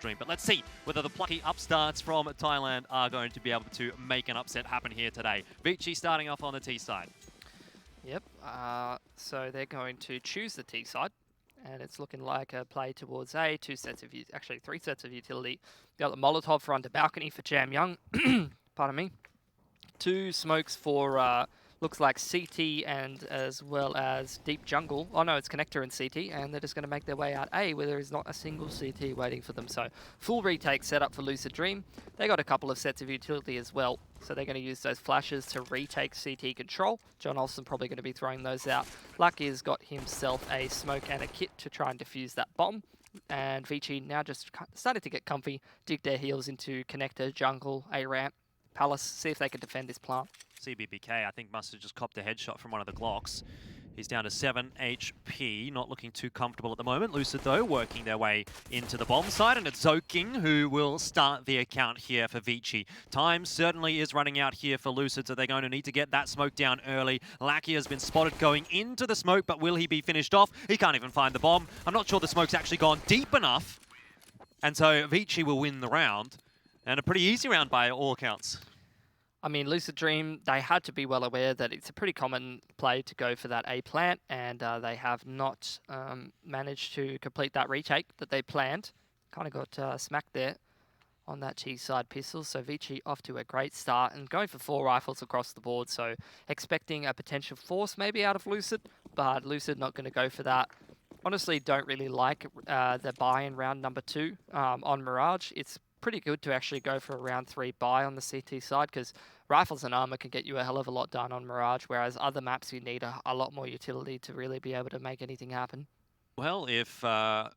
Dream. But let's see whether the plucky upstarts from Thailand are going to be able to make an upset happen here today. ViCi starting off on the T side. Yep, so they're going to choose the T side, and it's looking like a play towards A, three sets of utility. Got the Molotov for under balcony for Jam Young, pardon me. 2 smokes for, looks like CT and as well as Deep Jungle. Oh no, it's Connector and CT, and they're just going to make their way out A, where there is not a single CT waiting for them. So full retake set up for Lucid Dream. They got a couple of sets of utility as well, so they're going to use those flashes to retake CT control. John Olsen probably going to be throwing those out. Lucky's got himself a smoke and a kit to try and defuse that bomb. And ViCi now just started to get comfy, dig their heels into Connector, Jungle, A ramp, Palace, see if they can defend this plant. CBBK, I think, must have just copped a headshot from one of the Glocks. He's down to 7 HP, not looking too comfortable at the moment. Lucid, though, working their way into the bomb side, and it's Zoking who will start the account here for ViCi. Time certainly is running out here for Lucid, so they're going to need to get that smoke down early. Lackey has been spotted going into the smoke, but will he be finished off? He can't even find the bomb. I'm not sure the smoke's actually gone deep enough, and so ViCi will win the round, and a pretty easy round by all accounts. I mean, Lucid Dream, they had to be well aware that it's a pretty common play to go for that A plant, and they have not managed to complete that retake that they planned. Kind of got smacked there on that T side pistol, so ViCi off to a great start and going for 4 rifles across the board, so expecting a potential force maybe out of Lucid, but Lucid not going to go for that. Honestly, don't really like the buy in round number 2 on Mirage. It's pretty good to actually go for a round 3 buy on the CT side, because rifles and armor can get you a hell of a lot done on Mirage, whereas other maps you need a lot more utility to really be able to make anything happen. Well, if the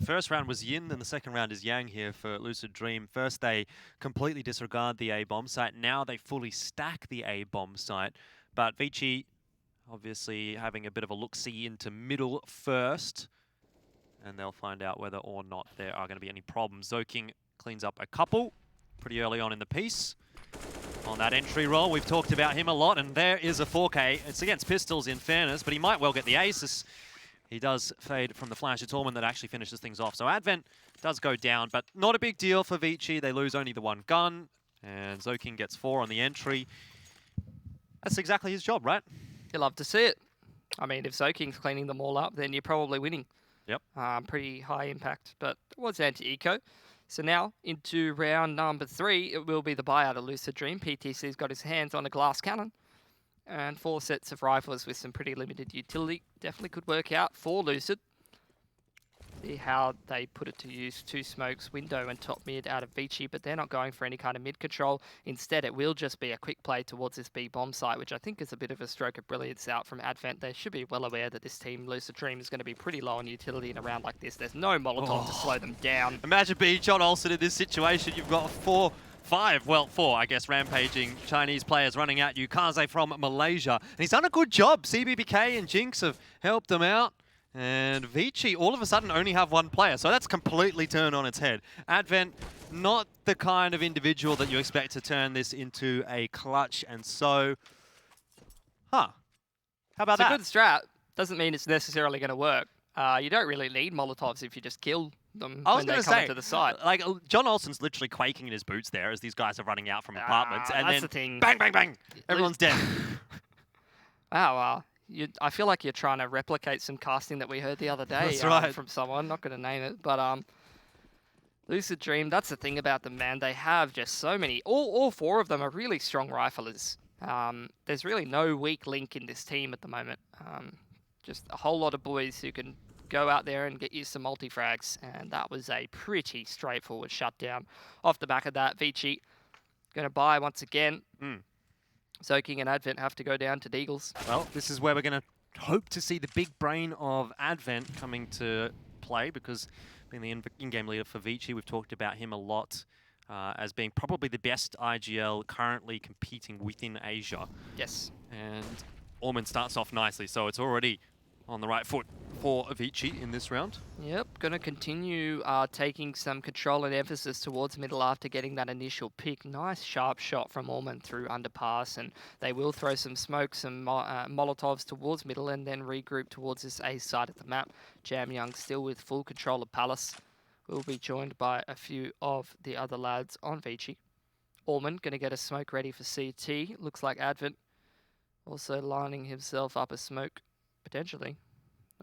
first round was yin, then the second round is yang here for Lucid Dream. First, they completely disregard the A bomb site. Now they fully stack the A bomb site. But ViCi obviously having a bit of a look-see into middle first. And they'll find out whether or not there are going to be any problems. Zoking cleans up a couple pretty early on in the piece. On that entry roll, we've talked about him a lot, and there is a 4K. It's against pistols in fairness, but he might well get the ace. He does fade from the flash. It's Orman that actually finishes things off. So Advent does go down, but not a big deal for ViCi. They lose only the 1 gun, and Zoking gets 4 on the entry. That's exactly his job, right? You love to see it. I mean, if Zoking's cleaning them all up, then you're probably winning. Yep. Pretty high impact, but it was anti-eco. So now, into round number 3, it will be the buyout of Lucid Dream. PTC's got his hands on a glass cannon. And 4 sets of rifles with some pretty limited utility. Definitely could work out for Lucid. See how they put it to use. 2 smokes, window and top mid out of ViCi, but they're not going for any kind of mid control. Instead, it will just be a quick play towards this B bomb site, which I think is a bit of a stroke of brilliance out from Advent. They should be well aware that this team, Lucid Dream, is going to be pretty low on utility in a round like this. There's no Molotov to slow them down. Imagine being John Olsen in this situation. You've got 4, I guess, rampaging Chinese players running at you. Kaze from Malaysia. And he's done a good job. CBBK and Jinx have helped them out. And ViCi all of a sudden only have 1 player, so that's completely turned on its head. Advent, not the kind of individual that you expect to turn this into a clutch, and so, how about that? It's a good strat. Doesn't mean it's necessarily going to work. You don't really need Molotovs if you just kill them when they come into the site. Like, John Olsen's literally quaking in his boots there as these guys are running out from apartments, and that's then the thing. Bang, bang, bang, everyone's dead. Wow, I feel like you're trying to replicate some casting that we heard the other day from someone. Not going to name it, but Lucid Dream, that's the thing about them, man. They have just so many. All 4 of them are really strong riflers. There's really no weak link in this team at the moment. Just a whole lot of boys who can go out there and get you some multi-frags, and that was a pretty straightforward shutdown. Off the back of that, ViCi going to buy once again. Zoking and Advent have to go down to Deagles. Well, this is where we're going to hope to see the big brain of Advent coming to play, because being the in-game leader for ViCi, we've talked about him a lot as being probably the best IGL currently competing within Asia. Yes. And Orman starts off nicely, so it's already on the right foot for ViCi in this round. Yep, going to continue taking some control and emphasis towards middle after getting that initial pick. Nice sharp shot from Orman through underpass, and they will throw some smoke, some Molotovs towards middle, and then regroup towards this A side of the map. Jam Young still with full control of Palace. We'll be joined by a few of the other lads on ViCi. Orman going to get a smoke ready for CT. Looks like Advent also lining himself up a smoke, potentially.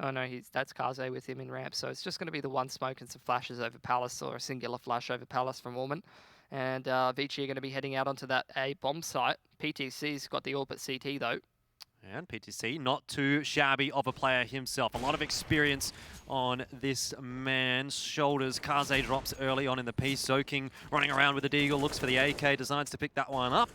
Oh no, that's Kaze with him in ramp, so it's just going to be the one smoke and some flashes over Palace, or a singular flash over Palace from Orman. And ViCi are going to be heading out onto that A bomb site. PTC's got the AWP at CT though. And PTC, not too shabby of a player himself. A lot of experience on this man's shoulders. Kaze drops early on in the piece. Zoking running around with the Deagle, looks for the AK, decides to pick that one up.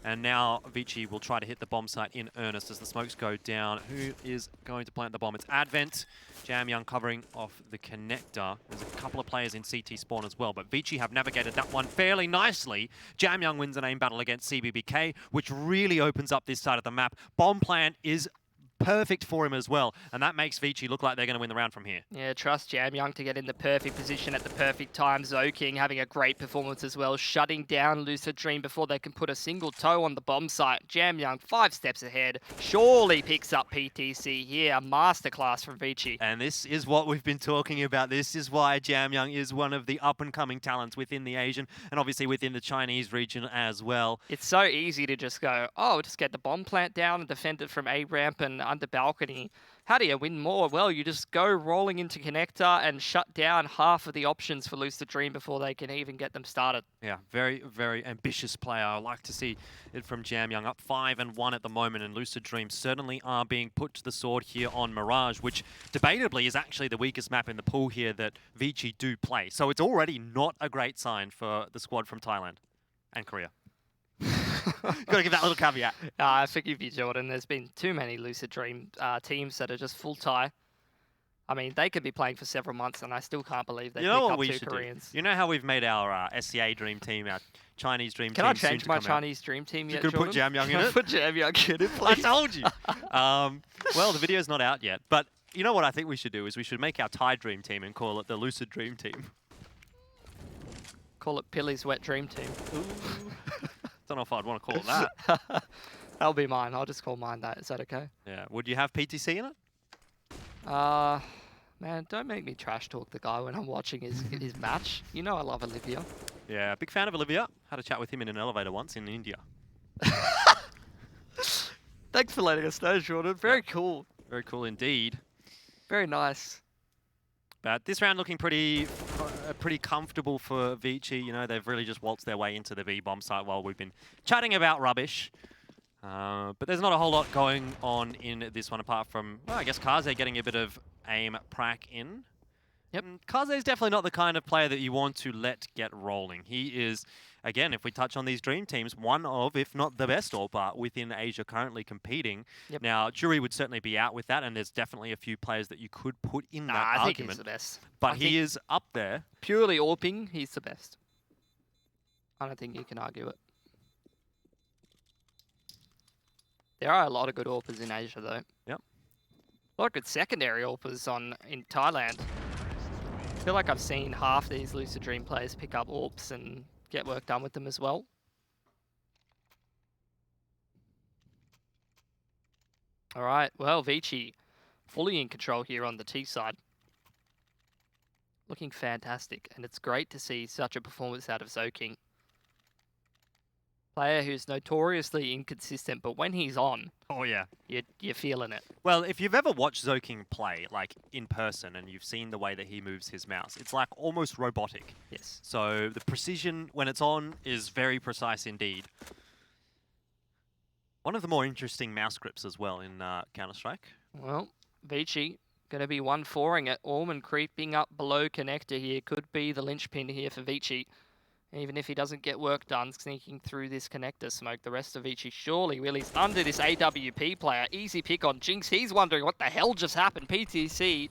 And now ViCi will try to hit the bomb site in earnest as the smokes go down. Who is going to plant the bomb? It's Advent. Jamyoung covering off the connector. There's a couple of players in CT spawn as well, but ViCi have navigated that one fairly nicely. Jamyoung wins an aim battle against CBBK, which really opens up this side of the map. Bomb plant is perfect for him as well, and that makes ViCi look like they're going to win the round from here. Yeah, trust Jamyoung to get in the perfect position at the perfect time. Zoking having a great performance as well, shutting down Lucid Dream before they can put a single toe on the bomb site. Jamyoung 5 steps ahead, surely picks up PTC here. A masterclass from ViCi. And this is what we've been talking about. This is why Jamyoung is one of the up-and-coming talents within the Asian and obviously within the Chinese region as well. It's so easy to just go, oh, just get the bomb plant down and defend it from A ramp and under balcony. How do you win more? Well, you just go rolling into connector and shut down half of the options for Lucid Dream before they can even get them started. Yeah, very, very ambitious player. I like to see it from Jamyoung. Up 5-1 at the moment, and Lucid Dream certainly are being put to the sword here on Mirage, which debatably is actually the weakest map in the pool here that ViCi do play. So it's already not a great sign for the squad from Thailand and Korea. Got to give that little caveat. I forgive you, Jordan. There's been too many Lucid Dream teams that are just full Thai. I mean, they could be playing for several months, and I still can't believe they picked up 2 Koreans. You know how we've made our SCA Dream Team, our Chinese Dream Team? Can I change my Chinese Dream Team yet, Jordan? You could put Jamyoung in it? Put Jamyoung in it, please. I told you. Well, the video's not out yet, but you know what I think we should do is we should make our Thai Dream Team and call it the Lucid Dream Team. Call it Pilly's Wet Dream Team. Don't know if I'd want to call it that. That'll be mine. I'll just call mine that. Is that okay? Yeah. Would you have PTC in it? Man, don't make me trash talk the guy when I'm watching his match. You know I love Olivia. Yeah, big fan of Olivia. Had a chat with him in an elevator once in India. Thanks for letting us know, Jordan. Very cool. Very cool indeed. Very nice. But this round looking pretty comfortable for ViCi. You know, they've really just waltzed their way into the V bomb site while we've been chatting about rubbish. But there's not a whole lot going on in this one apart from, well, I guess Kaze getting a bit of aim prac in. Yep. Kaze is definitely not the kind of player that you want to let get rolling. He is, again, if we touch on these dream teams, one of, if not the best AWPer within Asia currently competing. Yep. Now, Jury would certainly be out with that, and there's definitely a few players that you could put in that argument. I think he's the best. But he is up there. Purely AWPing, he's the best. I don't think you can argue it. There are a lot of good AWPers in Asia, though. Yep. A lot of good secondary AWPers in Thailand. I feel like I've seen half these Lucid Dream players pick up AWPs and get work done with them as well. All right, well, ViCi fully in control here on the T side. Looking fantastic, and it's great to see such a performance out of Zoking. Player who's notoriously inconsistent, but when he's on, oh yeah, you're feeling it. Well, if you've ever watched Zoking play, like in person, and you've seen the way that he moves his mouse, it's like almost robotic. Yes. So the precision when it's on is very precise indeed. One of the more interesting mouse grips as well in Counter-Strike. Well, ViCi going to be 1-4ing it. Orman creeping up below connector here. Could be the linchpin here for ViCi. Even if he doesn't get work done, sneaking through this connector smoke, the rest of ViCi surely will. He's under this AWP player. Easy pick on Jinx. He's wondering what the hell just happened. PTC.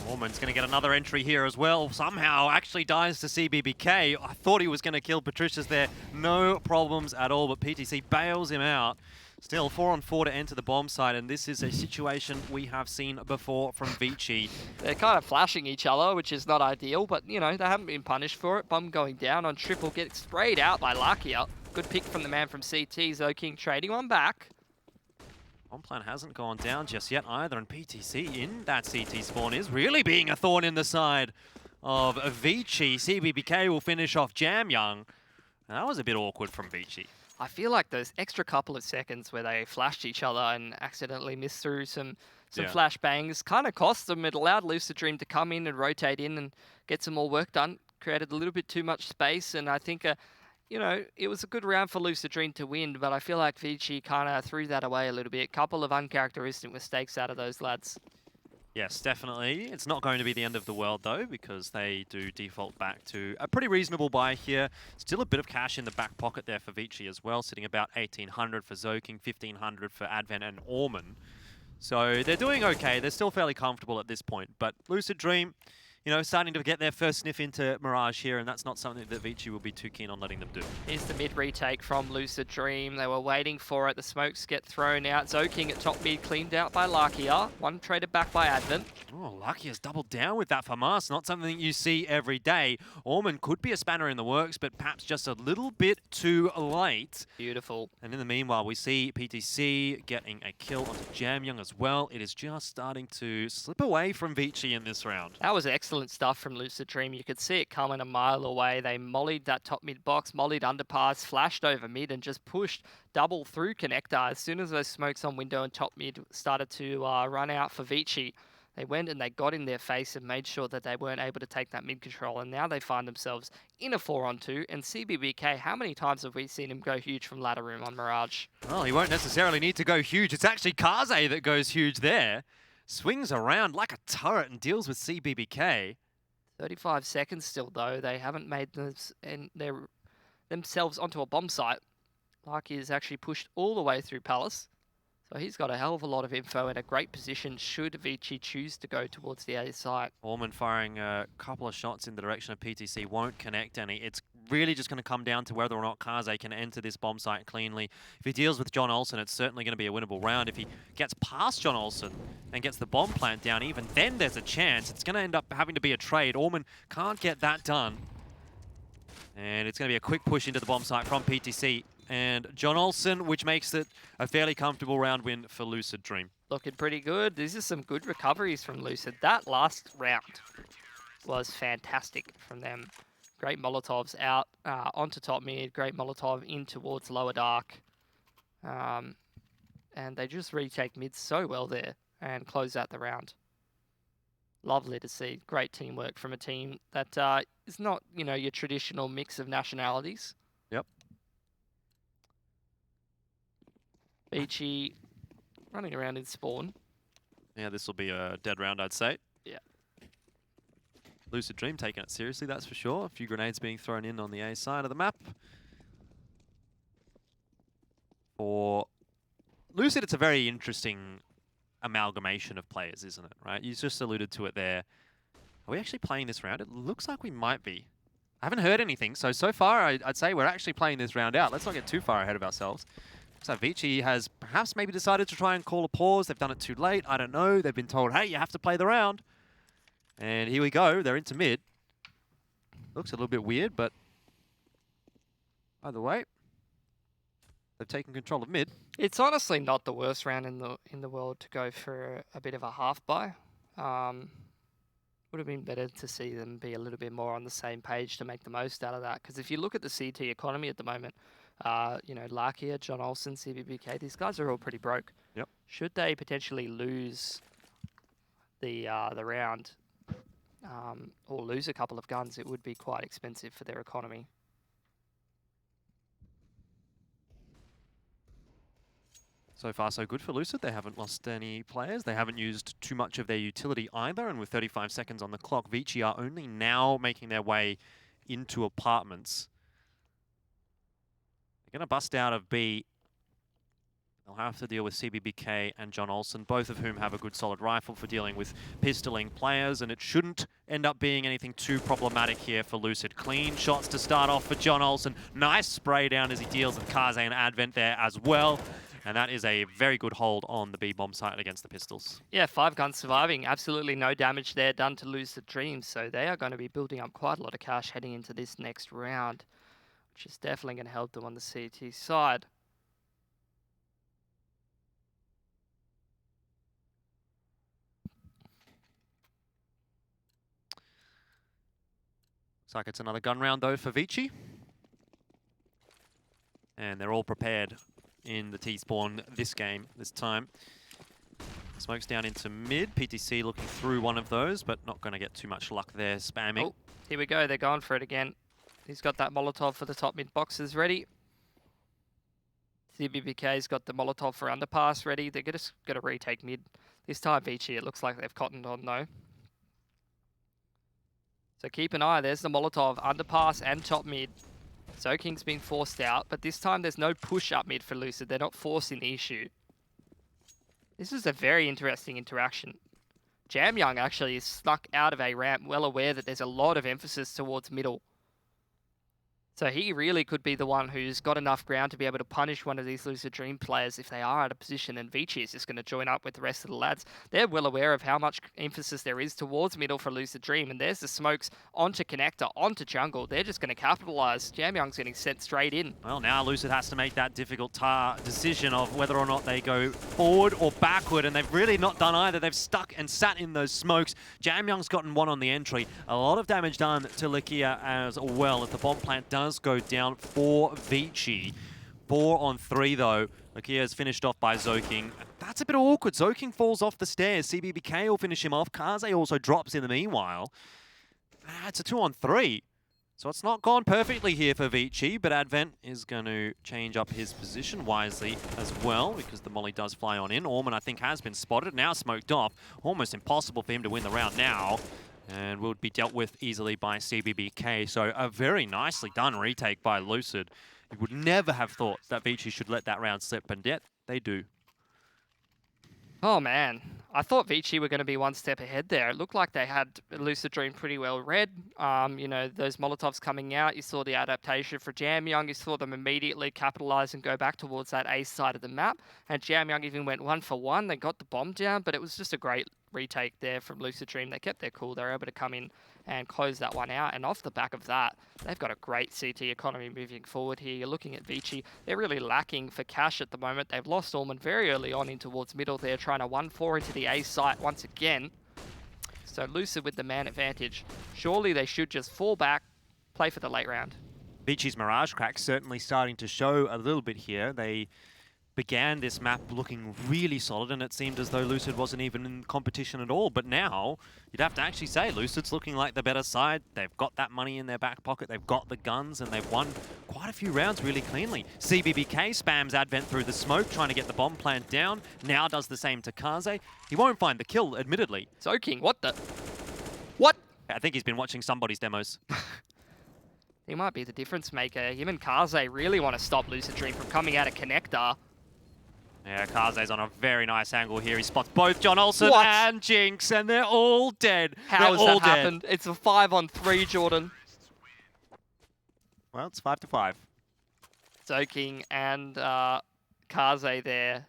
Orman's going to get another entry here as well. Somehow actually dies to CBBK. I thought he was going to kill Patricia's there. No problems at all, but PTC bails him out. Still 4-on-4 to enter the bomb site, and this is a situation we have seen before from ViCi. They're kind of flashing each other, which is not ideal, but, you know, they haven't been punished for it. Bomb going down on triple, gets sprayed out by Lakia. Good pick from the man from CT, Zoking trading one back. Bomb plan hasn't gone down just yet either, and PTC in that CT spawn is really being a thorn in the side of ViCi. CBBK will finish off Jamyoung. That was a bit awkward from ViCi. I feel like those extra couple of seconds where they flashed each other and accidentally missed through some flash bangs kind of cost them. It allowed Lucid Dream to come in and rotate in and get some more work done. Created a little bit too much space, and I think, you know, it was a good round for Lucid Dream to win, but I feel like ViCi kind of threw that away a little bit. Couple of uncharacteristic mistakes out of those lads. Yes, definitely. It's not going to be the end of the world, though, because they do default back to a pretty reasonable buy here. Still a bit of cash in the back pocket there for ViCi as well, sitting about 1,800 for Zoking, 1,500 for Advent and Orman. So they're doing okay. They're still fairly comfortable at this point. But Lucid Dream, you know, starting to get their first sniff into Mirage here, and that's not something that ViCi will be too keen on letting them do. Here's the mid retake from Lucid Dream. They were waiting for it. The smokes get thrown out. Zoking at top mid, cleaned out by Lakia. One traded back by Advent. Oh, Lakia's doubled down with that FAMAS. Not something you see every day. Orman could be a spanner in the works, but perhaps just a little bit too late. Beautiful. And in the meanwhile, we see PTC getting a kill onto Jamyoung as well. It is just starting to slip away from ViCi in this round. That was excellent stuff from Lucid Dream. You could see it coming a mile away. They mollied that top mid box, mollied underpass, flashed over mid, and just pushed double through connector. As soon as those smokes on window and top mid started to run out for ViCi, they went and they got in their face and made sure that they weren't able to take that mid control. And now they find themselves in a 4-on-2. And CBBK, how many times have we seen him go huge from ladder room on Mirage? Well, he won't necessarily need to go huge. It's actually Kaze that goes huge there. Swings around like a turret and deals with CBBK. 35 seconds still, though. They haven't made themselves onto a bomb site. Lucky is actually pushed all the way through Palace. So he's got a hell of a lot of info in a great position should ViCi choose to go towards the A site. Orman firing a couple of shots in the direction of PTC, won't connect any. It's really just going to come down to whether or not Kaze can enter this bomb site cleanly. If he deals with John Olsen, it's certainly going to be a winnable round. If he gets past John Olsen and gets the bomb plant down, even then there's a chance. It's going to end up having to be a trade. Orman can't get that done. And it's going to be a quick push into the bomb site from PTC and John Olsen, which makes it a fairly comfortable round win for Lucid Dream. Looking pretty good. These are some good recoveries from Lucid. That last round was fantastic from them. Great Molotovs out onto top mid, great Molotov in towards lower dark. And they just retake mid so well there and close out the round. Lovely to see. Great teamwork from a team that is not, you know, your traditional mix of nationalities. Yep. ViCi running around in spawn. Yeah, this will be a dead round, I'd say. Yeah. Lucid Dream taking it seriously, that's for sure. A few grenades being thrown in on the A side of the map. For Lucid, it's a very interesting amalgamation of players, isn't it? Right? You just alluded to it there. Are we actually playing this round? It looks like we might be. I haven't heard anything, so far I'd say we're actually playing this round out. Let's not get too far ahead of ourselves. So ViCi has perhaps maybe decided to try and call a pause. They've done it too late. I don't know. They've been told, hey, you have to play the round. And here we go. They're into mid. Looks a little bit weird, but either way, they've taken control of mid. It's honestly not the worst round in the world to go for a bit of a half buy. Would have been better to see them be a little bit more on the same page to make the most out of that. Because if you look at the CT economy at the moment, you know, Lakia, John Olsen, CBBK, these guys are all pretty broke. Yep. Should they potentially lose the round or lose a couple of guns, it would be quite expensive for their economy. So far, so good for Lucid. They haven't lost any players. They haven't used too much of their utility either. And with 35 seconds on the clock, ViCi are only now making their way into apartments. They're going to bust out of B. They'll have to deal with CBBK and John Olsen, both of whom have a good solid rifle for dealing with pistoling players, and it shouldn't end up being anything too problematic here for Lucid. Clean shots to start off for John Olsen. Nice spray down as he deals with Kaze and Advent there as well. And that is a very good hold on the B bomb site against the pistols. Yeah, 5 guns surviving. Absolutely no damage there done to Lucid Dream. So they are going to be building up quite a lot of cash heading into this next round, which is definitely going to help them on the CT side. Looks like it's another gun round though for ViCi. And they're all prepared in the T-spawn this time. Smoke's down into mid. PTC looking through one of those, but not going to get too much luck there, spamming. Oh, here we go. They're going for it again. He's got that Molotov for the top mid boxes ready. CBBK's got the Molotov for underpass ready. They're just going to retake mid. This time ViCi, it looks like they've cottoned on though. So keep an eye. There's the Molotov, underpass and top mid. Zoking's been forced out, but this time there's no push up mid for Lucid. They're not forcing the issue. This is a very interesting interaction. Jamyoung actually is snuck out of a ramp, well aware that there's a lot of emphasis towards middle. So he really could be the one who's got enough ground to be able to punish one of these Lucid Dream players if they are out of position, and ViCi is just going to join up with the rest of the lads. They're well aware of how much emphasis there is towards middle for Lucid Dream, and there's the smokes onto connector, onto jungle. They're just going to capitalize. Jamyoung's getting sent straight in. Well, now Lucid has to make that difficult decision of whether or not they go forward or backward, and they've really not done either. They've stuck and sat in those smokes. Jamyoung's gotten one on the entry. A lot of damage done to Lakia as well, as the bomb plant does go down for ViCi. 4 on 3 though. Lakia is finished off by Zoking. That's a bit awkward. Zoking falls off the stairs. CBBK will finish him off. Kaze also drops in the meanwhile. It's a 2 on 3. So it's not gone perfectly here for ViCi, but Advent is going to change up his position wisely as well, because the molly does fly on in. Orman, I think, has been spotted, now smoked off. Almost impossible for him to win the round now, and will be dealt with easily by CBBK. So a very nicely done retake by Lucid. You would never have thought that ViCi should let that round slip, and yet they do. Oh man, I thought ViCi were going to be one step ahead there. It looked like they had Lucid Dream pretty well read. You know, those Molotovs coming out, you saw the adaptation for Jamyoung, you saw them immediately capitalize and go back towards that A side of the map. And Jamyoung even went 1 for 1. They got the bomb down, but it was just a great retake there from Lucid Dream. They kept their cool. They were able to come in and close that one out. And off the back of that, they've got a great CT economy moving forward here. You're looking at ViCi. They're really lacking for cash at the moment. They've lost Orman very early on in towards middle. They're trying to 1-4 into the A site once again. So Lucid with the man advantage. Surely they should just fall back, play for the late round. ViCi's Mirage crack certainly starting to show a little bit here. They began this map looking really solid, and it seemed as though Lucid wasn't even in competition at all. But now, you'd have to actually say Lucid's looking like the better side. They've got that money in their back pocket, they've got the guns, and they've won quite a few rounds really cleanly. CBBK spams Advent through the smoke, trying to get the bomb plant down. Now does the same to Kaze. He won't find the kill, admittedly. Zoking, what the? What? I think he's been watching somebody's demos. He might be the difference maker. Him and Kaze really want to stop Lucid Dream from coming out of connector. Yeah, Kaze's on a very nice angle here. He spots both John Olsen What? and Jinx, and they're all dead. How has that happened? It's a 5 on 3, Jordan. Well, it's 5 to 5. Zoking and Kaze there,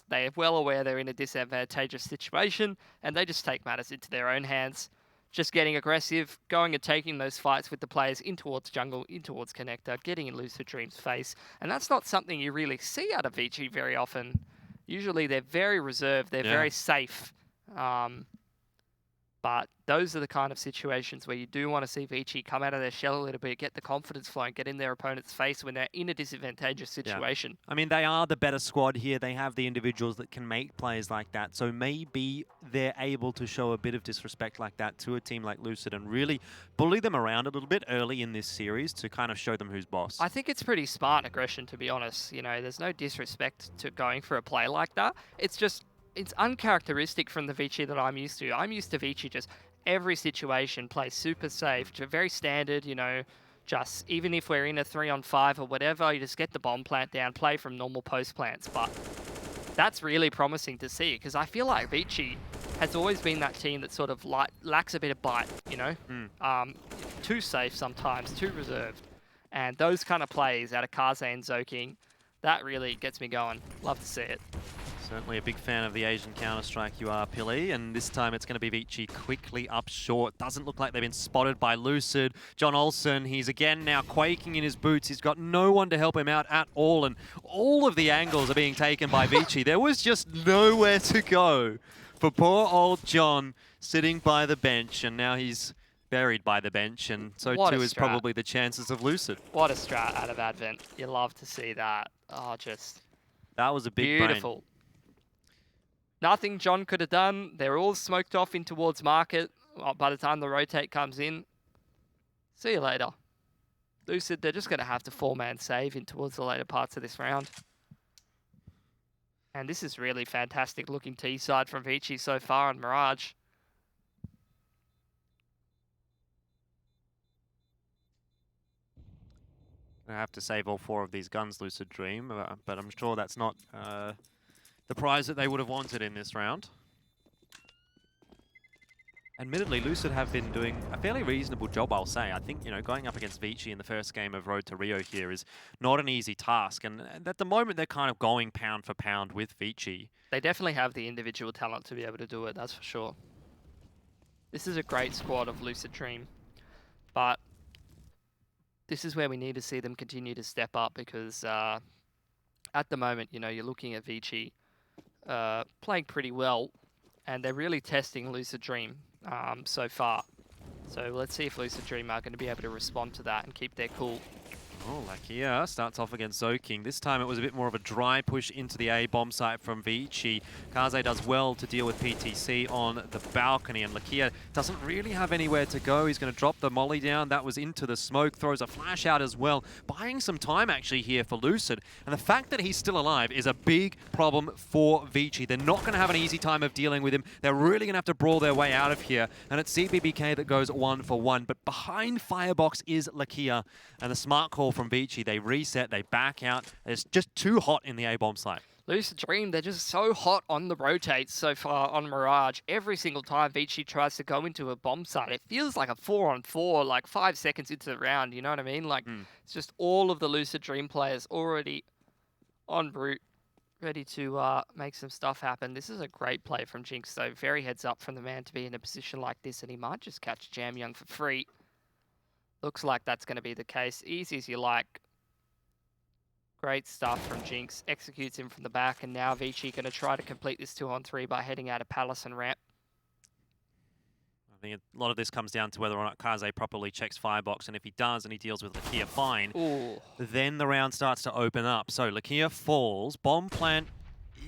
they're well aware they're in a disadvantageous situation, and they just take matters into their own hands. Just getting aggressive, going and taking those fights with the players in towards jungle, in towards connector, getting in Lucid Dream's face. And that's not something you really see out of ViCi very often. Usually they're very reserved, they're very safe. But those are the kind of situations where you do want to see ViCi come out of their shell a little bit, get the confidence flowing, get in their opponent's face when they're in a disadvantageous situation. Yeah. I mean, they are the better squad here. They have the individuals that can make plays like that. So maybe they're able to show a bit of disrespect like that to a team like Lucid and really bully them around a little bit early in this series to kind of show them who's boss. I think it's pretty smart aggression, to be honest. You know, there's no disrespect to going for a play like that. It's just, it's uncharacteristic from the ViCi that I'm used to. I'm used to ViCi just every situation play super safe, very standard, you know, just even if we're in a 3-on-5 or whatever, you just get the bomb plant down, play from normal post plants. But that's really promising to see, because I feel like ViCi has always been that team that sort of lacks a bit of bite, you know? Too safe sometimes, too reserved. And those kind of plays out of Kaze and Zoking, that really gets me going. Love to see it. Certainly a big fan of the Asian Counter-Strike you are, Pili, and this time it's going to be ViCi quickly up short. Doesn't look like they've been spotted by Lucid. John Olsen, he's again now quaking in his boots. He's got no one to help him out at all, and all of the angles are being taken by ViCi. There was just nowhere to go for poor old John sitting by the bench, and now he's buried by the bench, and so What a too is strat. probably the chances of Lucid. What a strat out of Advent. You love to see that. Oh, just That was a big brain. beautiful. Nothing John could have done. They're all smoked off in towards market by the time the rotate comes in. See you later. Lucid, they're just going to have to four-man save in towards the later parts of this round. And this is really fantastic looking T-side from ViCi so far on Mirage. I have to save all 4 of these guns, Lucid Dream, but I'm sure that's not the prize that they would have wanted in this round. Admittedly, Lucid have been doing a fairly reasonable job, I'll say. I think, going up against ViCi in the first game of Road to Rio here is not an easy task. And at the moment, they're kind of going pound for pound with ViCi. They definitely have the individual talent to be able to do it, that's for sure. This is a great squad of Lucid Dream. But this is where we need to see them continue to step up because at the moment, you're looking at ViCi playing pretty well. And they're really testing Lucid Dream so far. So let's see if Lucid Dream are going to be able to respond to that and keep their cool. Oh, Lakia starts off against Zoking. This time it was a bit more of a dry push into the A bomb site from ViCi. Kaze does well to deal with PTC on the balcony, and Lakia doesn't really have anywhere to go. He's going to drop the molly down. That was into the smoke, throws a flash out as well, buying some time actually here for Lucid. And the fact that he's still alive is a big problem for ViCi. They're not going to have an easy time of dealing with him. They're really going to have to brawl their way out of here. And it's CBBK that goes 1 for 1. But behind Firebox is Lakia, and the smart call from ViCi. They reset, they back out. It's just too hot in the A-bomb site. Lucid Dream, they're just so hot on the rotates so far on Mirage. Every single time ViCi tries to go into a bomb site, it feels like a 4-on-4, like 5 seconds into the round, you know what I mean? Like, it's just all of the Lucid Dream players already en route, ready to make some stuff happen. This is a great play from Jinx, though. Very heads up from the man to be in a position like this, and he might just catch Jam Young for free. Looks like that's going to be the case. Easy as you like. Great stuff from Jinx. Executes him from the back, and now ViCi going to try to complete this 2-on-3 by heading out of Palace and ramp. I think a lot of this comes down to whether or not Kaze properly checks Firebox, and if he does and he deals with Lakia fine, then the round starts to open up. So Lakia falls. Bomb plant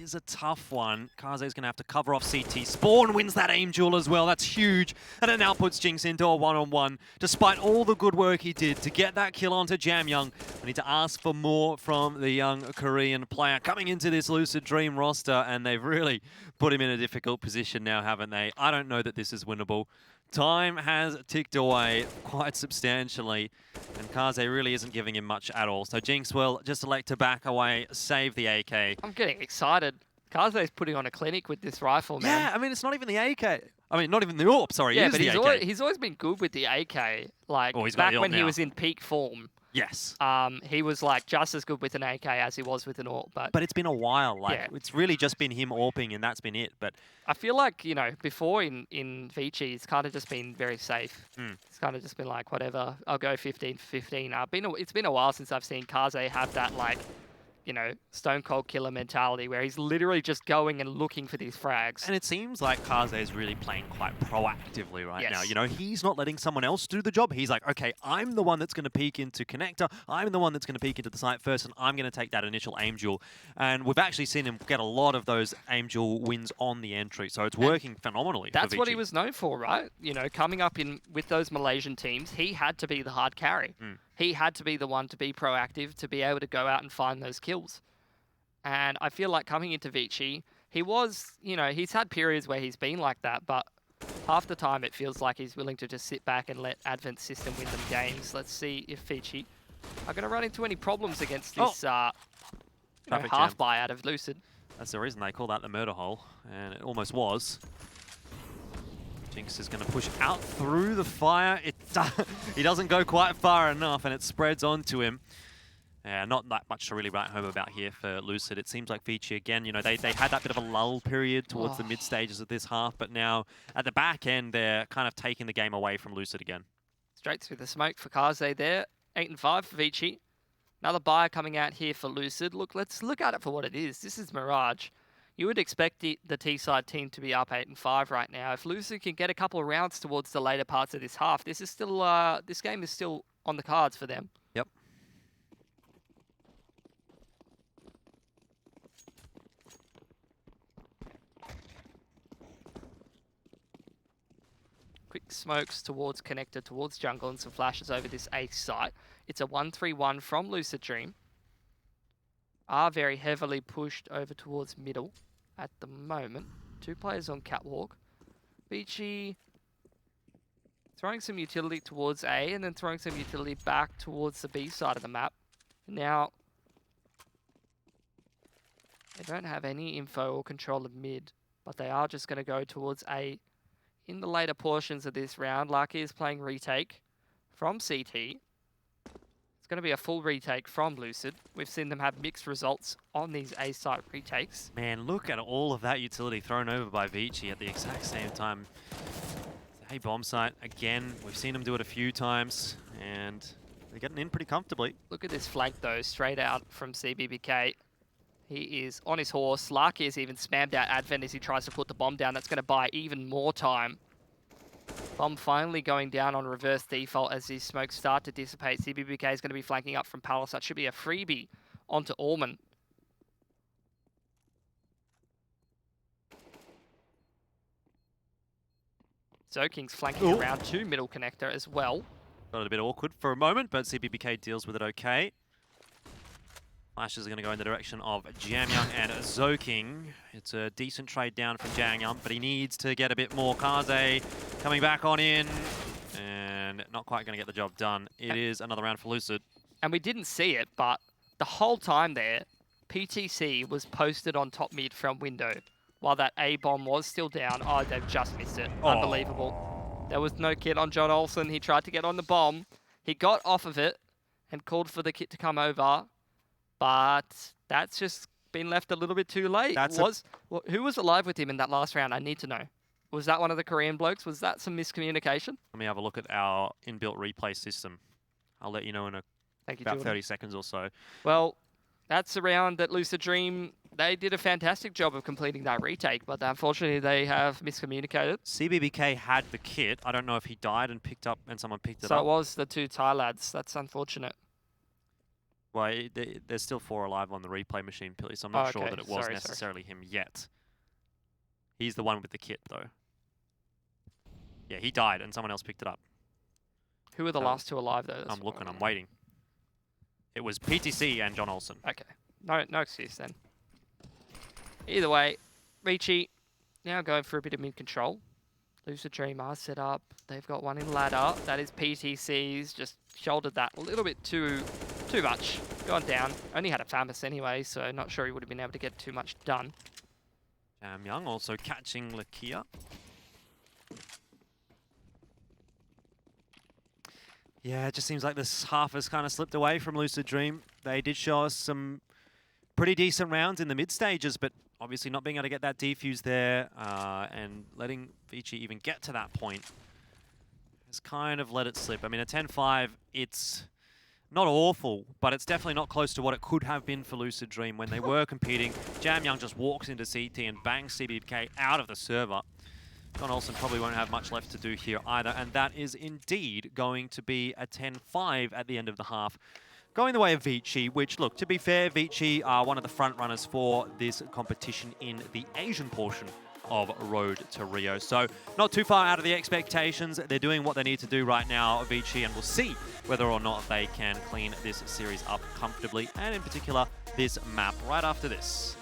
is a tough one. Kaze's going to have to cover off CT. Spawn wins that aim duel as well. That's huge. And it now puts Jinx into a 1-on-1. Despite all the good work he did to get that kill onto Jam Young, we need to ask for more from the young Korean player coming into this Lucid Dream roster, and they've really put him in a difficult position now, haven't they? I don't know that this is winnable. Time has ticked away quite substantially, and Kaze really isn't giving him much at all. So Jinx will just elect to back away, save the AK. I'm getting excited. Kaze's putting on a clinic with this rifle, man. Yeah, I mean, it's not even the AK. I mean, not even the AWP, sorry. Yeah, it is but the he's always been good with the AK. Like, he's got back the when AWP he now. was in peak form. Yes. He was like just as good with an AK as he was with an AWP. But it's been a while. Like, yeah. It's really just been him AWPing, and that's been it. But I feel like, before in ViCi, it's kind of just been very safe. It's kind of just been like, whatever, I'll go 15 for 15. It's been a while since I've seen Kaze have that, like, stone cold killer mentality where he's literally just going and looking for these frags. And it seems like Kaze is really playing quite proactively right now. Yes. He's not letting someone else do the job. He's like, okay, I'm the one that's going to peek into connector. I'm the one that's going to peek into the site first, and I'm going to take that initial aim duel. And we've actually seen him get a lot of those aim duel wins on the entry, so it's working phenomenally. That's for what he ViCi. was known for, right? Coming up in with those Malaysian teams, he had to be the hard carry. He had to be the one to be proactive, to be able to go out and find those kills. And I feel like coming into ViCi, he was, he's had periods where he's been like that, but half the time it feels like he's willing to just sit back and let Advent's system win them games. Let's see if ViCi are going to run into any problems against this half buy out of Lucid. That's the reason they call that the murder hole, and it almost was. Jinx is going to push out through the fire. He doesn't go quite far enough, and it spreads onto him. Not that much to really write home about here for Lucid. It seems like ViCi, again, they had that bit of a lull period towards the mid stages of this half, but now at the back end, they're kind of taking the game away from Lucid again. Straight through the smoke for Kaze there. 8 and 5 for ViCi. Another buyer coming out here for Lucid. Look, let's look at it for what it is. This is Mirage. You would expect the T-side team to be up 8-5 right now. If Lucid can get a couple of rounds towards the later parts of this half, this is still this game is still on the cards for them. Yep. Quick smokes towards connector, towards jungle, and some flashes over this A site. It's a 1-3-1 from Lucid Dream. Are very heavily pushed over towards middle at the moment. 2 players on catwalk. ViCi throwing some utility towards A and then throwing some utility back towards the B side of the map. Now, they don't have any info or control of mid, but they are just going to go towards A in the later portions of this round. Lucky is playing retake from CT. It's going to be a full retake from Lucid. We've seen them have mixed results on these A-site retakes. Man, look at all of that utility thrown over by ViCi at the exact same time. Hey, bomb site, again, we've seen them do it a few times, and they're getting in pretty comfortably. Look at this flank, though, straight out from CBBK. He is on his horse. Larky has even spammed out Advent as he tries to put the bomb down. That's going to buy even more time. Bomb finally going down on reverse default as these smokes start to dissipate. CBBK is going to be flanking up from Palace. That should be a freebie onto Allman. Zoking's flanking around to middle connector as well. Got it a bit awkward for a moment, but CBBK deals with it okay. Flashes are going to go in the direction of Jamyoung and Zoking. It's a decent trade down from Jamyoung, but he needs to get a bit more. Kaze coming back on in, and not quite going to get the job done. It is another round for Lucid. And we didn't see it, but the whole time there, PTC was posted on top mid from window, while that A-bomb was still down. Oh, they've just missed it. Oh. Unbelievable. There was no kit on John Olsen. He tried to get on the bomb. He got off of it and called for the kit to come over. But that's just been left a little bit too late. Who was alive with him in that last round? I need to know. Was that one of the Korean blokes? Was that some miscommunication? Let me have a look at our inbuilt replay system. I'll let you know in about 30 seconds or so. Well, that's a round that Lucid Dream, they did a fantastic job of completing that retake, but unfortunately they have miscommunicated. CBBK had the kit. I don't know if he died and someone picked it up. So it was the 2 Thai lads. That's unfortunate. Well, there's still 4 alive on the replay machine, Pilly, so I'm not sure that it was necessarily him yet. He's the one with the kit, though. Yeah, he died, and someone else picked it up. Who were the last 2 alive, though? I'm looking, I'm waiting. It was PTC and John Olsen. Okay. No excuse, then. Either way, ViCi now going for a bit of mid-control. Lucid Dream are set up. They've got one in ladder. That is PTC's. Just shouldered that a little bit too much. Gone down. Only had a Famous anyway, so not sure he would have been able to get too much done. Jamyoung also catching Lakia. Yeah, it just seems like this half has kind of slipped away from Lucid Dream. They did show us some pretty decent rounds in the mid stages, but obviously not being able to get that defuse there and letting ViCi even get to that point has kind of let it slip. I mean, a 10-5, it's not awful, but it's definitely not close to what it could have been for Lucid Dream when they were competing. Jamyoung just walks into CT and bangs CBK out of the server. John Olsen probably won't have much left to do here either, and that is indeed going to be a 10-5 at the end of the half. Going the way of ViCi, which, look, to be fair, ViCi are one of the front runners for this competition in the Asian portion of Road to Rio. So not too far out of the expectations. They're doing what they need to do right now, ViCi, and we'll see whether or not they can clean this series up comfortably, and in particular, this map right after this.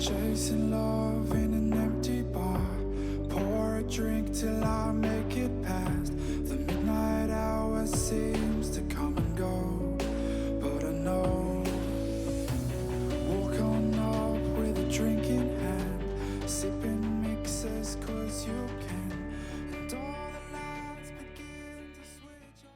Chasing love in an empty bar. Pour a drink till I make it past. The midnight hour seems to come and go, but I know. Walk on up with a drink in hand, sipping mixers cause you can. And all the lights begin to switch on.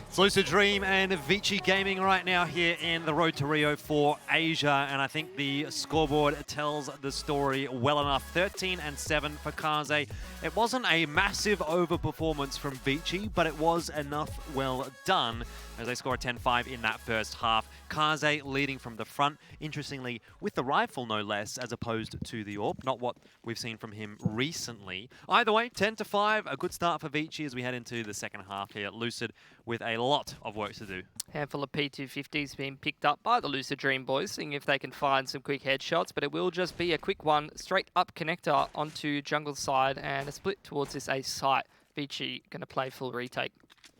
It's Lucid Dream and ViCi Gaming right now here in the Road to Rio for Asia, and I think the scoreboard tells the story well enough. 13-7 for Kaze. It wasn't a massive overperformance from ViCi, but it was enough well done as they score a 10-5 in that first half. Kaze leading from the front, interestingly, with the rifle no less, as opposed to the AWP. Not what we've seen from him recently. Either way, 10-5, a good start for ViCi as we head into the second half here at Lucid with a lot of work to do. Handful of P250s being picked up by the Lucid Dream boys, seeing if they can find some quick headshots, but it will just be a quick one, straight up connector onto jungle side and a split towards this A site. ViCi going to play full retake.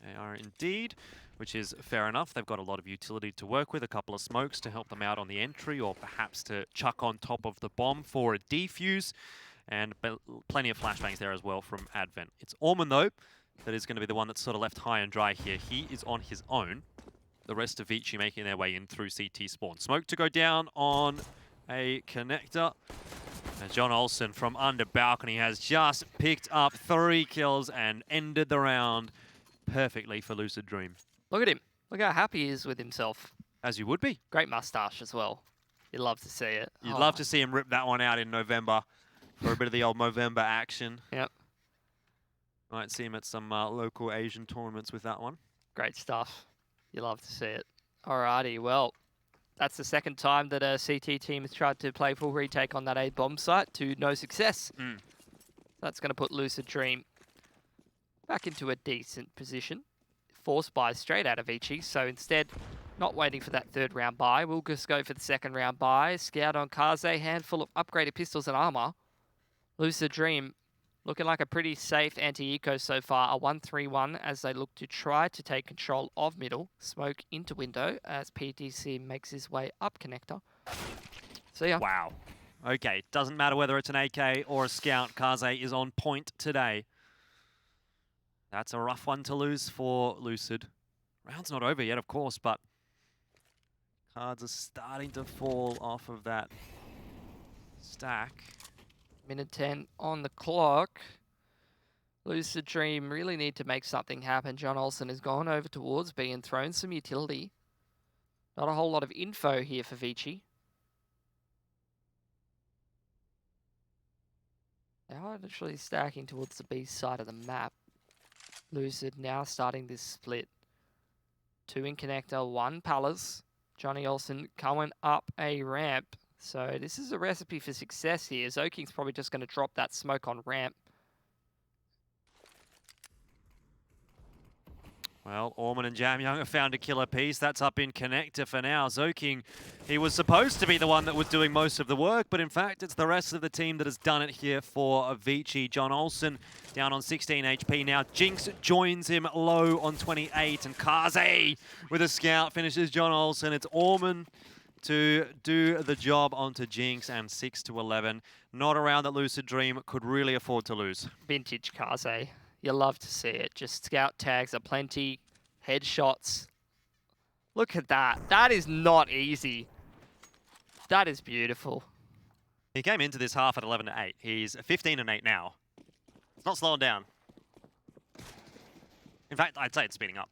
They are indeed, which is fair enough. They've got a lot of utility to work with, a couple of smokes to help them out on the entry, or perhaps to chuck on top of the bomb for a defuse, and plenty of flashbangs there as well from Advent. It's Orman, though, that is going to be the one that's sort of left high and dry here. He is on his own. The rest of ViCi making their way in through CT spawn. Smoke to go down on a connector. And John Olsen from under balcony has just picked up 3 kills and ended the round perfectly for Lucid Dream. Look at him. Look how happy he is with himself. As you would be. Great mustache as well. You'd love to see it. You'd love to see him rip that one out in November for a bit of the old Movember action. Yep. Might see him at some local Asian tournaments with that one. Great stuff. You love to see it. Alrighty, well, that's the second time that a CT team has tried to play full retake on that A bomb site to no success. That's going to put Lucid Dream back into a decent position. Forced buy straight out of ViCi, so instead, not waiting for that third round buy, we'll just go for the second round buy. Scout on Kaze, handful of upgraded pistols and armor. Lucid Dream looking like a pretty safe anti-eco so far, a 1-3-1 as they look to try to take control of middle. Smoke into window as PTC makes his way up connector. See ya. Wow. Okay, doesn't matter whether it's an AK or a scout, Kaze is on point today. That's a rough one to lose for Lucid. Round's not over yet, of course, but cards are starting to fall off of that stack. Minute 10 on the clock. Lucid Dream really need to make something happen. John Olsen has gone over towards B and thrown some utility. Not a whole lot of info here for ViCi. They are literally stacking towards the B side of the map. Lucid now starting this split. 2 in connector, 1 Palace. Johnny Olsen coming up a ramp. So this is a recipe for success here. Zoking's probably just going to drop that smoke on ramp. Well, Orman and Jamyoung have found a killer piece. That's up in connector for now. Zoking, he was supposed to be the one that was doing most of the work, but in fact, it's the rest of the team that has done it here for ViCi. John Olsen down on 16 HP now. Jinx joins him low on 28, and Kaze with a scout finishes John Olsen. It's Orman to do the job onto Jinx, and 6-11. Not a round that Lucid Dream could really afford to lose. Vintage Kaze. You love to see it. Just scout tags are plenty. Headshots. Look at that. That is not easy. That is beautiful. He came into this half at 11-8. He's 15-8 now. It's not slowing down. In fact, I'd say it's speeding up.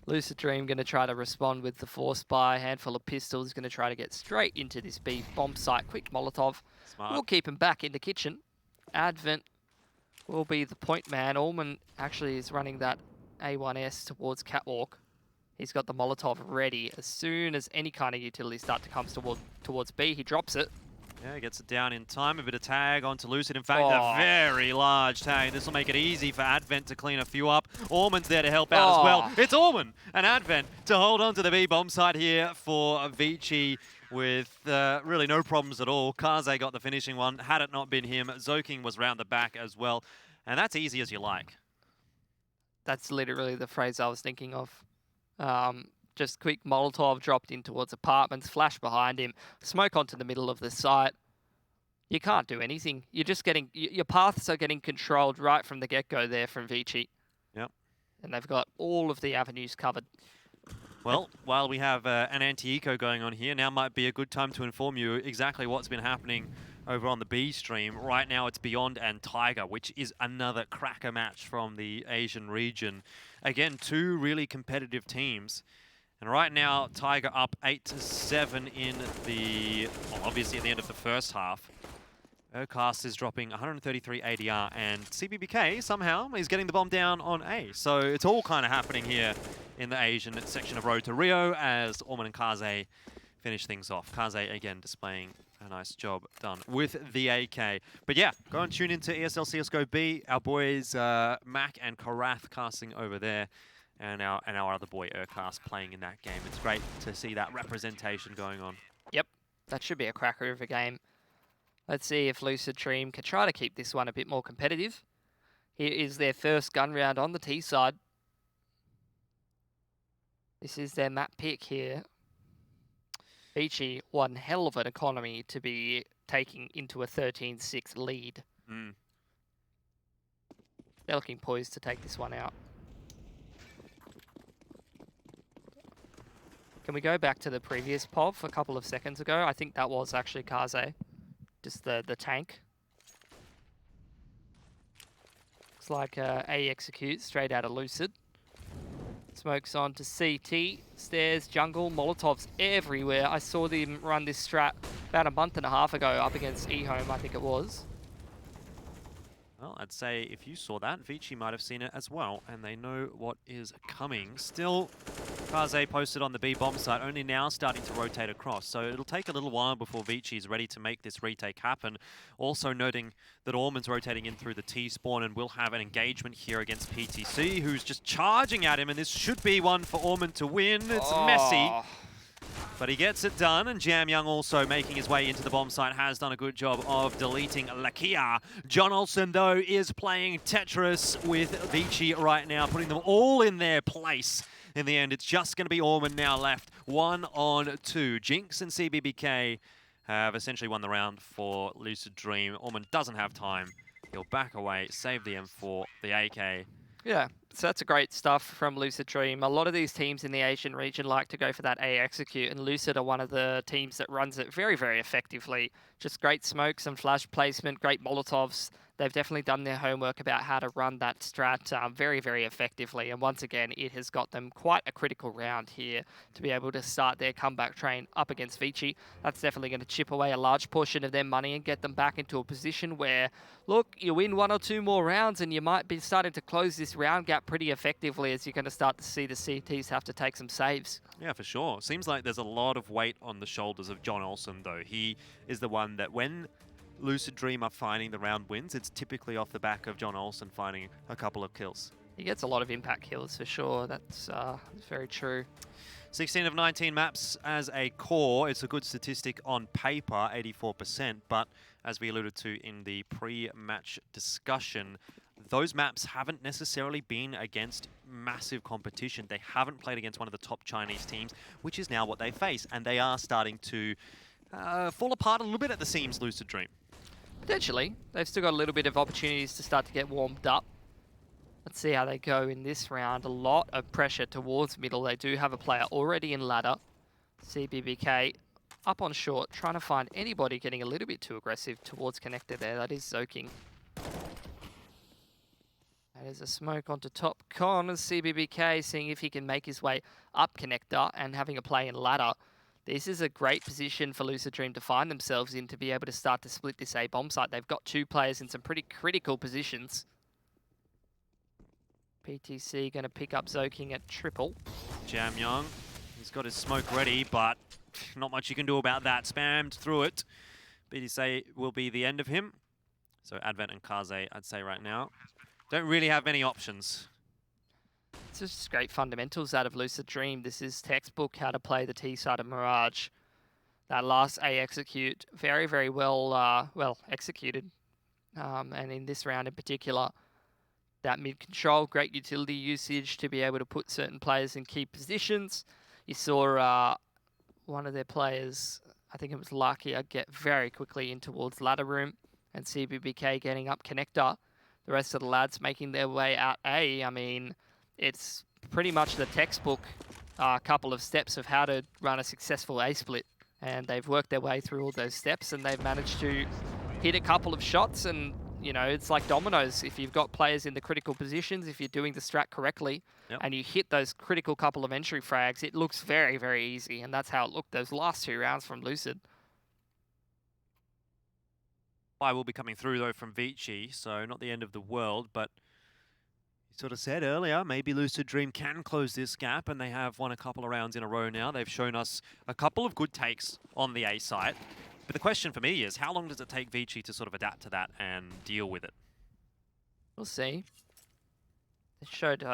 Lucid Dream going to try to respond with the force buy. Handful of pistols. Going to try to get straight into this B bomb site. Quick Molotov. Smart. We'll keep him back in the kitchen. Advent will be the point man. Allman actually is running that A1S towards Catwalk. He's got the Molotov ready. As soon as any kind of utility start to come towards B, he drops it. Yeah, he gets it down in time. A bit of tag onto Lucid. In fact, a very large tag. This will make it easy for Advent to clean a few up. Orman's there to help out as well. It's Orman and Advent to hold on to the B bomb site here for ViCi with really no problems at all. Kaze got the finishing one. Had it not been him, Zoking was round the back as well. And that's easy as you like. That's literally the phrase I was thinking of. Just quick Molotov dropped in towards apartments, flash behind him, smoke onto the middle of the site. You can't do anything. You're just getting, your paths are getting controlled right from the get-go there from ViCi. Yep. And they've got all of the avenues covered. Well, while we have an anti-eco going on here, now might be a good time to inform you exactly what's been happening over on the B stream. Right now it's Beyond and Tiger, which is another cracker match from the Asian region. Again, 2 really competitive teams. And right now, Tiger up 8-7 in the, well, obviously at the end of the first half. Urcast is dropping 133 ADR, and CBBK somehow is getting the bomb down on A. So it's all kind of happening here in the Asian section of Road to Rio as Orman and Kaze finish things off. Kaze again displaying a nice job done with the AK. But yeah, go and tune into ESL CSGO B. Our boys Mac and Karath casting over there. And our other boy, Urcast, playing in that game. It's great to see that representation going on. Yep, that should be a cracker of a game. Let's see if Lucid Dream can try to keep this one a bit more competitive. Here is their first gun round on the T side. This is their map pick here. ViCi, one hell of an economy to be taking into a 13-6 lead. They're looking poised to take this one out. Can we go back to the previous POV a couple of seconds ago? I think that was actually Kaze, just the tank. Looks like A execute straight out of Lucid. Smokes on to CT, stairs, jungle, Molotovs everywhere. I saw them run this strat about a month and a half ago up against eHome, I think it was. Well, I'd say if you saw that, ViCi might have seen it as well, and they know what is coming. Still, Kaze posted on the B bomb site, only now starting to rotate across, so it'll take a little while before ViCi is ready to make this retake happen. Also noting that Orman's rotating in through the T spawn, and we'll have an engagement here against PTC, who's just charging at him, and this should be one for Orman to win. It's messy. But he gets it done, and Jamyoung also making his way into the bomb site has done a good job of deleting Lakia. John Olsen, though, is playing Tetris with ViCi right now, putting them all in their place. In the end, it's just going to be Orman now left, 1-on-2. Jinx and CBBK have essentially won the round for Lucid Dream. Orman doesn't have time. He'll back away, save the M4, the AK. Yeah, So that's a great stuff from Lucid Dream. A lot of these teams in the Asian region like to go for that A execute, and Lucid are one of the teams that runs it very, very effectively. Just great smokes and flash placement, great Molotovs. They've definitely done their homework about how to run that strat very, very effectively. And once again, it has got them quite a critical round here to be able to start their comeback train up against ViCi. That's definitely going to chip away a large portion of their money and get them back into a position where, look, you win 1 or 2 more rounds and you might be starting to close this round gap pretty effectively, as you're going to start to see the CTs have to take some saves. Yeah, for sure. Seems like there's a lot of weight on the shoulders of John Olsen, though. He is the one that when Lucid Dream are finding the round wins, it's typically off the back of John Olsen finding a couple of kills. He gets a lot of impact kills for sure. That's very true. 16 of 19 maps as a core. It's a good statistic on paper, 84%, but as we alluded to in the pre-match discussion, those maps haven't necessarily been against massive competition. They haven't played against one of the top Chinese teams, which is now what they face, and they are starting to fall apart a little bit at the seams, Lucid Dream. Potentially. They've still got a little bit of opportunities to start to get warmed up. Let's see how they go in this round. A lot of pressure towards middle. They do have a player already in ladder. CBBK up on short, trying to find anybody getting a little bit too aggressive towards connector there. That is Zoking. That is a smoke onto top con as CBBK seeing if he can make his way up connector and having a play in ladder. This is a great position for Lucid Dream to find themselves in to be able to start to split this A bomb site. They've got 2 players in some pretty critical positions. PTC going to pick up Zoking at triple. Jam Young, he's got his smoke ready, but not much you can do about that. Spammed through it. PTC will be the end of him. So Advent and Kaze, I'd say right now, don't really have many options. It's just great fundamentals out of Lucid Dream. This is textbook how to play the T side of Mirage. That last A execute, very, very well executed. And in this round in particular, that mid control, great utility usage to be able to put certain players in key positions. You saw one of their players, I think it was Lakia, get very quickly in towards ladder room, and CBBK getting up connector. The rest of the lads making their way out A. I mean, it's pretty much the textbook couple of steps of how to run a successful A split. And they've worked their way through all those steps and they've managed to hit a couple of shots. And, you know, it's like dominoes. If you've got players in the critical positions, if you're doing the strat correctly, and you hit those critical couple of entry frags, it looks very, very easy. And that's how it looked those last 2 rounds from Lucid. I will be coming through, though, from ViCi, so not the end of the world, but sort of said earlier, maybe Lucid Dream can close this gap, and they have won a couple of rounds in a row now. They've shown us a couple of good takes on the A site. But the question for me is, how long does it take ViCi to sort of adapt to that and deal with it? We'll see. They showed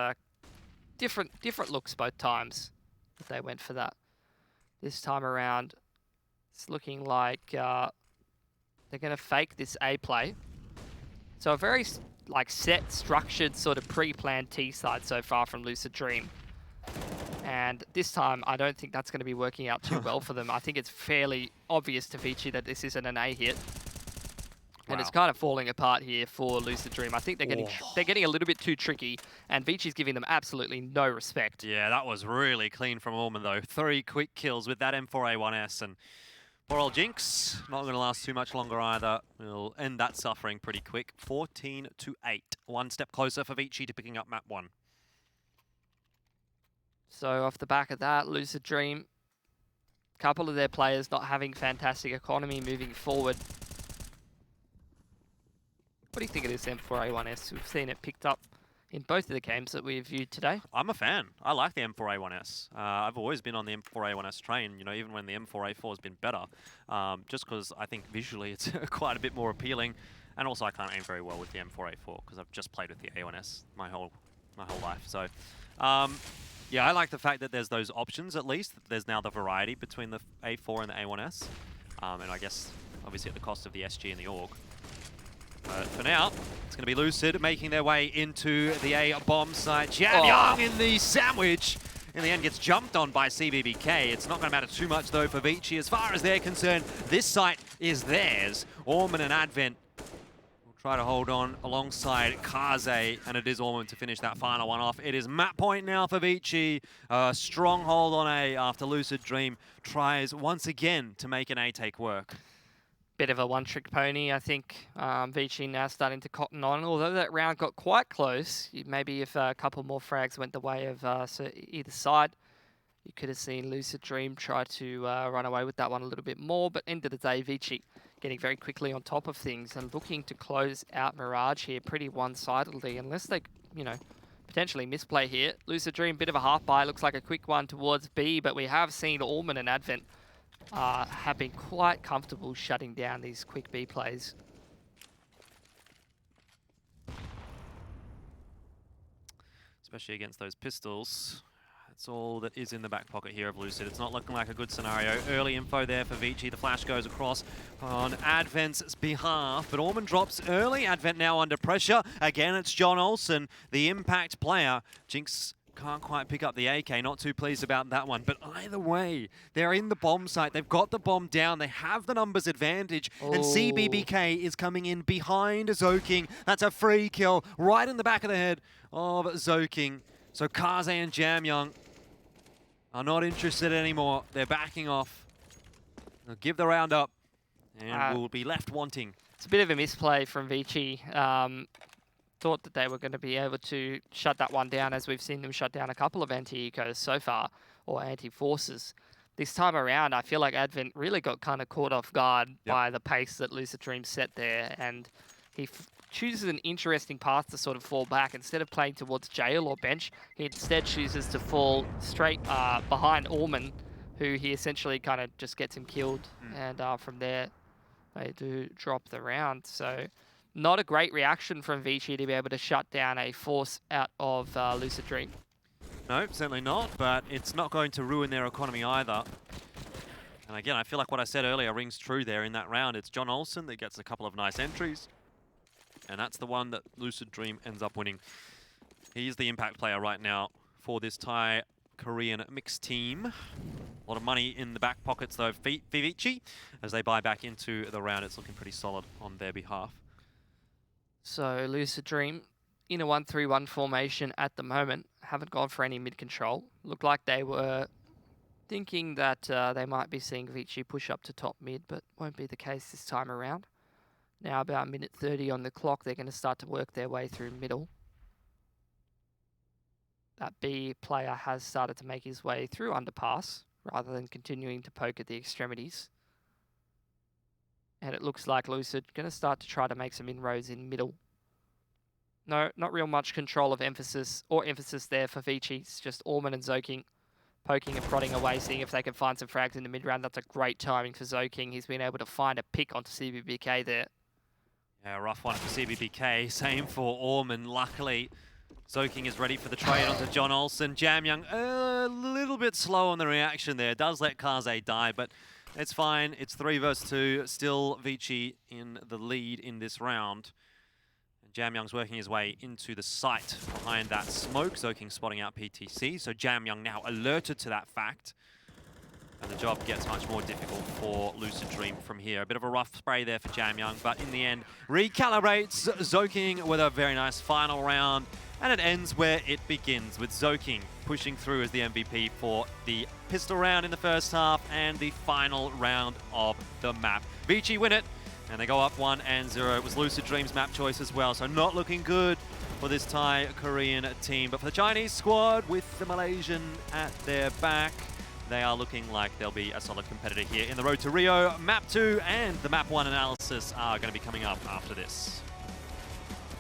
different looks both times that they went for that. This time around, it's looking like they're going to fake this A play. So a very set, structured, sort of pre-planned T side so far from Lucid Dream. And this time, I don't think that's going to be working out too well for them. I think it's fairly obvious to ViCi that this isn't an A hit. And it's kind of falling apart here for Lucid Dream. I think they're getting a little bit too tricky, and ViCi's giving them absolutely no respect. Yeah, that was really clean from Orman, though. 3 quick kills with that M4A1S, and poor old Jinx, not going to last too much longer either. We'll end that suffering pretty quick. 14-8. 1 step closer for ViCi to picking up map 1. So off the back of that, Lucid Dream, a couple of their players not having fantastic economy moving forward. What do you think of this M4A1S? We've seen it picked up in both of the games that we've viewed today. I'm a fan. I like the M4A1S. I've always been on the M4A1S train, you know, even when the M4A4 has been better, just because I think visually it's quite a bit more appealing. And also I can't aim very well with the M4A4 because I've just played with the A1S my whole life. So, yeah, I like the fact that there's those options at least. There's now the variety between the A4 and the A1S. And I guess, obviously at the cost of the SG and the AUG. But for now, it's going to be Lucid making their way into the A bomb site. Jam Young in the sandwich. In the end, gets jumped on by CBBK. It's not going to matter too much, though, for ViCi. As far as they're concerned, this site is theirs. Orman and Advent will try to hold on alongside Kaze, and it is Ormond to finish that final one off. It is map point now for ViCi. Stronghold on A after Lucid Dream tries once again to make an A take work. Bit of a one-trick pony, I think. ViCi now starting to cotton on. Although that round got quite close, maybe if a couple more frags went the way of either side, you could have seen Lucid Dream try to run away with that one a little bit more. But end of the day, ViCi getting very quickly on top of things and looking to close out Mirage here pretty one-sidedly, unless they, you know, potentially misplay here. Lucid Dream, bit of a half buy, looks like a quick one towards B, but we have seen Ormond and Advent have been quite comfortable shutting down these quick B plays. Especially against those pistols. That's all that is in the back pocket here of Lucid. It's not looking like a good scenario. Early info there for ViCi. The flash goes across on Advent's behalf, but Ormond drops early. Advent now under pressure. Again, it's John Olsen, the impact player. Jinx can't quite pick up the AK. Not too pleased about that one. But either way, they're in the bomb site. They've got the bomb down. They have the numbers advantage. Oh. And CBBK is coming in behind Zoking. That's a free kill right in the back of the head of Zoking. So Kaze and Jamyoung are not interested anymore. They're backing off. They'll give the round up and we'll be left wanting. It's a bit of a misplay from ViCi. Thought that they were going to be able to shut that one down, as we've seen them shut down a couple of anti-ecos so far, or anti-forces. This time around, I feel like Advent really got kind of caught off guard by the pace that Lucid Dream set there, and he chooses an interesting path to sort of fall back. Instead of playing towards jail or bench, he instead chooses to fall straight behind Ormond, who he essentially kind of just gets him killed. And from there, they do drop the round. So not a great reaction from ViCi to be able to shut down a force out of Lucid Dream. No, certainly not, but it's not going to ruin their economy either. And again, I feel like what I said earlier rings true there in that round. It's John Olsen that gets a couple of nice entries. And that's the one that Lucid Dream ends up winning. He's the impact player right now for this Thai Korean mixed team. A lot of money in the back pockets though for ViCi. As they buy back into the round, it's looking pretty solid on their behalf. So Lucid Dream in a 1-3-1 formation at the moment. Haven't gone for any mid control. Looked like they were thinking that they might be seeing ViCi push up to top mid, but won't be the case this time around. Now about minute 30 on the clock, they're going to start to work their way through middle. That B player has started to make his way through underpass, rather than continuing to poke at the extremities. And it looks like Lucid going to start to try to make some inroads in middle. No, not real much control of emphasis there for ViCi. It's just Ormond and Zoking poking and prodding away, seeing if they can find some frags in the mid-round. That's a great timing for Zoking. He's been able to find a pick onto CBBK there. Yeah, rough one for CBBK. Same for Ormond. Luckily, Zoking is ready for the trade onto John Olsen. Jamyoung a little bit slow on the reaction there. Does let Kaze die, but it's fine. It's 3 versus 2. Still ViCi in the lead in this round. Jamyoung's working his way into the site behind that smoke. Zoking spotting out PTC. So Jamyoung now alerted to that fact. And the job gets much more difficult for Lucid Dream from here. A bit of a rough spray there for Jamyoung, but in the end, recalibrates Zoking with a very nice final round. And it ends where it begins, with Zoking pushing through as the MVP for the pistol round in the first half and the final round of the map. ViCi win it, and they go up 1-0. It was Lucid Dream's map choice as well, so not looking good for this Thai Korean team. But for the Chinese squad, with the Malaysian at their back, they are looking like they'll be a solid competitor here in the road to Rio. Map 2 and the Map 1 analysis are going to be coming up after this.